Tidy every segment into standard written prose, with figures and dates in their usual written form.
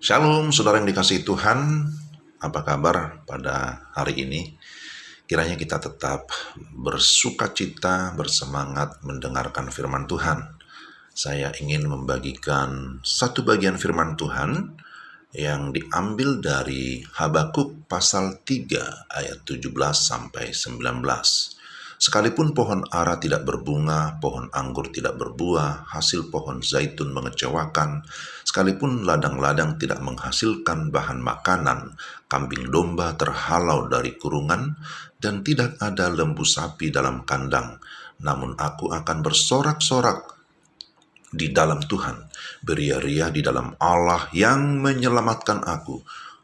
Shalom, saudara yang dikasihi Tuhan. Apa kabar pada hari ini? Kiranya kita tetap bersukacita, bersemangat mendengarkan firman Tuhan. Saya ingin membagikan satu bagian firman Tuhan yang diambil dari Habakuk pasal 3 ayat 17 sampai 19. Sekalipun pohon ara tidak berbunga, pohon anggur tidak berbuah, hasil pohon zaitun mengecewakan, sekalipun ladang-ladang tidak menghasilkan bahan makanan, kambing domba terhalau dari kurungan, dan tidak ada lembu sapi dalam kandang, namun aku akan bersorak-sorak di dalam Tuhan, beria-ria di dalam Allah yang menyelamatkan aku.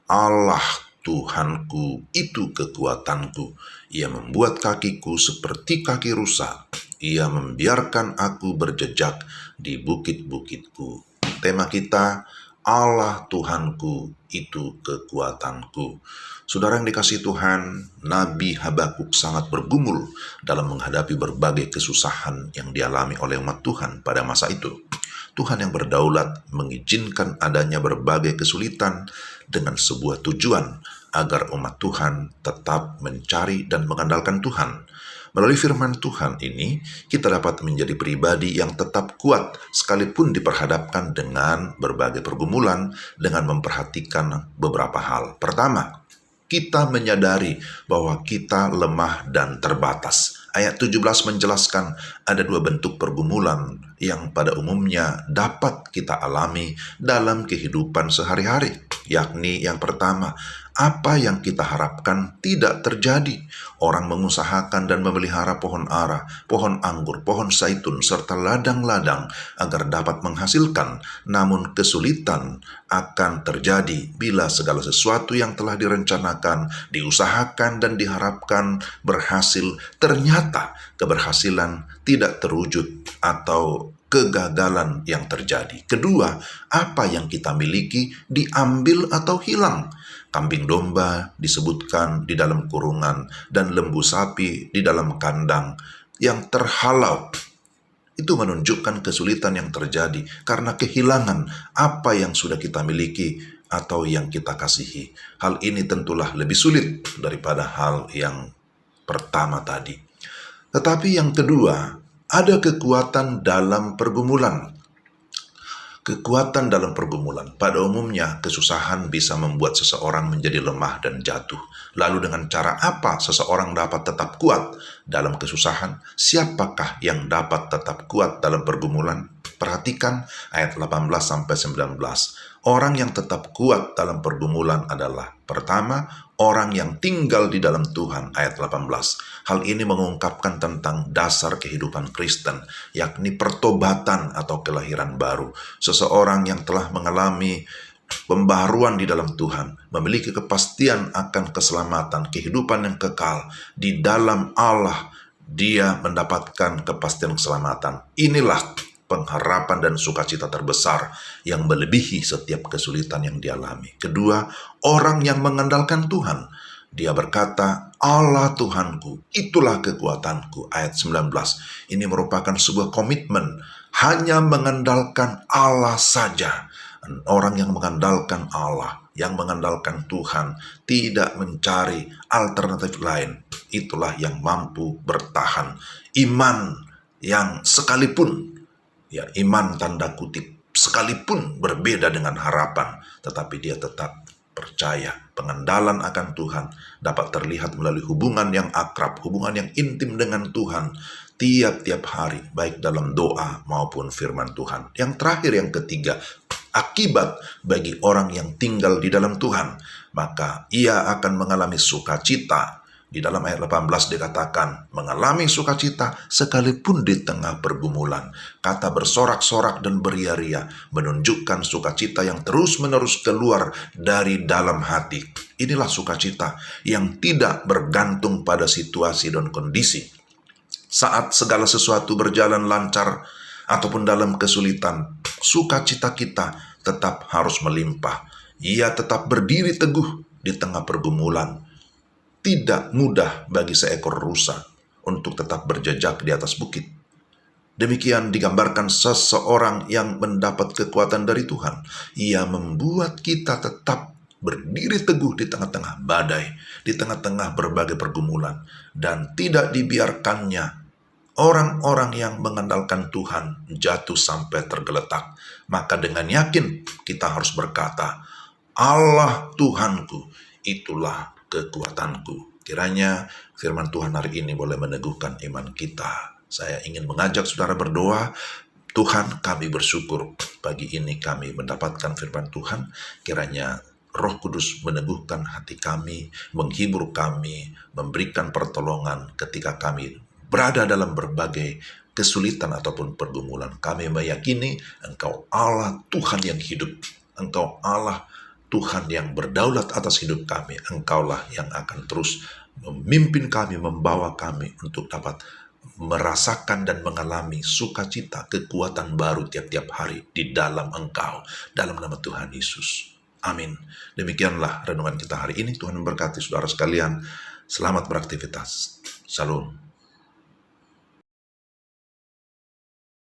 Allah Tuhanku itu kekuatanku. Ia membuat kakiku seperti kaki rusa. Ia membiarkan aku berjejak di bukit-bukitku. Tema kita, Allah Tuhanku itu kekuatanku. Saudara yang dikasihi Tuhan, Nabi Habakuk sangat bergumul dalam menghadapi berbagai kesusahan yang dialami oleh umat Tuhan pada masa itu. Tuhan yang berdaulat mengizinkan adanya berbagai kesulitan dengan sebuah tujuan agar umat Tuhan tetap mencari dan mengandalkan Tuhan. Melalui firman Tuhan ini, kita dapat menjadi pribadi yang tetap kuat sekalipun diperhadapkan dengan berbagai pergumulan dengan memperhatikan beberapa hal. Pertama, kita menyadari bahwa kita lemah dan terbatas. Ayat 17 menjelaskan ada dua bentuk pergumulan yang pada umumnya dapat kita alami dalam kehidupan sehari-hari. Yakni yang pertama, apa yang kita harapkan tidak terjadi. Orang mengusahakan dan memelihara pohon ara, pohon anggur, pohon zaitun, serta ladang-ladang agar dapat menghasilkan. Namun kesulitan akan terjadi bila segala sesuatu yang telah direncanakan, diusahakan dan diharapkan berhasil, ternyata keberhasilan tidak terwujud atau kegagalan yang terjadi. Kedua, apa yang kita miliki diambil atau hilang. Kambing domba disebutkan di dalam kurungan dan lembu sapi di dalam kandang yang terhalau. Itu menunjukkan kesulitan yang terjadi karena kehilangan apa yang sudah kita miliki atau yang kita kasihi. Hal ini tentulah lebih sulit daripada hal yang pertama tadi. Tetapi yang kedua, ada kekuatan dalam pergumulan. Kekuatan dalam pergumulan. Pada umumnya, kesusahan bisa membuat seseorang menjadi lemah dan jatuh. Lalu dengan cara apa seseorang dapat tetap kuat dalam kesusahan? Siapakah yang dapat tetap kuat dalam pergumulan? Perhatikan ayat 18-19. Orang yang tetap kuat dalam pergumulan adalah pertama, orang yang tinggal di dalam Tuhan, ayat 18. Hal ini mengungkapkan tentang dasar kehidupan Kristen, yakni pertobatan atau kelahiran baru. Seseorang yang telah mengalami pembaharuan di dalam Tuhan, memiliki kepastian akan keselamatan, kehidupan yang kekal di dalam Allah. Dia mendapatkan kepastian keselamatan. Inilah pengharapan dan sukacita terbesar yang melebihi setiap kesulitan yang dialami. Kedua, orang yang mengandalkan Tuhan. Dia berkata, Allah Tuhanku, itulah kekuatanku. Ayat 19. Ini merupakan sebuah komitmen. Hanya mengandalkan Allah saja. Orang yang mengandalkan Allah, yang mengandalkan Tuhan, tidak mencari alternatif lain. Itulah yang mampu bertahan. Iman yang sekalipun, iman tanda kutip, sekalipun berbeda dengan harapan, tetapi dia tetap percaya. Pengandalan akan Tuhan dapat terlihat melalui hubungan yang akrab, hubungan yang intim dengan Tuhan tiap-tiap hari, baik dalam doa maupun firman Tuhan. Yang terakhir, yang ketiga, akibat bagi orang yang tinggal di dalam Tuhan, maka ia akan mengalami sukacita. Di dalam ayat 18 dikatakan, mengalami sukacita sekalipun di tengah pergumulan. Kata bersorak-sorak dan beria-ria menunjukkan sukacita yang terus-menerus keluar dari dalam hati. Inilah sukacita yang tidak bergantung pada situasi dan kondisi. Saat segala sesuatu berjalan lancar ataupun dalam kesulitan, sukacita kita tetap harus melimpah. Ia tetap berdiri teguh di tengah pergumulan. Tidak mudah bagi seekor rusa untuk tetap berjejak di atas bukit. Demikian digambarkan seseorang yang mendapat kekuatan dari Tuhan. Ia membuat kita tetap berdiri teguh di tengah-tengah badai, di tengah-tengah berbagai pergumulan, dan tidak dibiarkannya orang-orang yang mengandalkan Tuhan jatuh sampai tergeletak. Maka dengan yakin kita harus berkata, Allah Tuhanku, itulah kekuatanku. Kiranya firman Tuhan hari ini boleh meneguhkan iman kita. Saya ingin mengajak saudara berdoa. Tuhan, kami bersyukur pagi ini kami mendapatkan firman Tuhan. Kiranya Roh Kudus meneguhkan hati kami, menghibur kami, memberikan pertolongan ketika kami berada dalam berbagai kesulitan ataupun pergumulan. Kami meyakini Engkau Allah Tuhan yang hidup. Engkau Allah Tuhan yang berdaulat atas hidup kami. Engkaulah yang akan terus memimpin kami, membawa kami untuk dapat merasakan dan mengalami sukacita, kekuatan baru tiap-tiap hari di dalam Engkau. Dalam nama Tuhan Yesus. Amin. Demikianlah renungan kita hari ini. Tuhan memberkati saudara sekalian. Selamat beraktivitas. Shalom.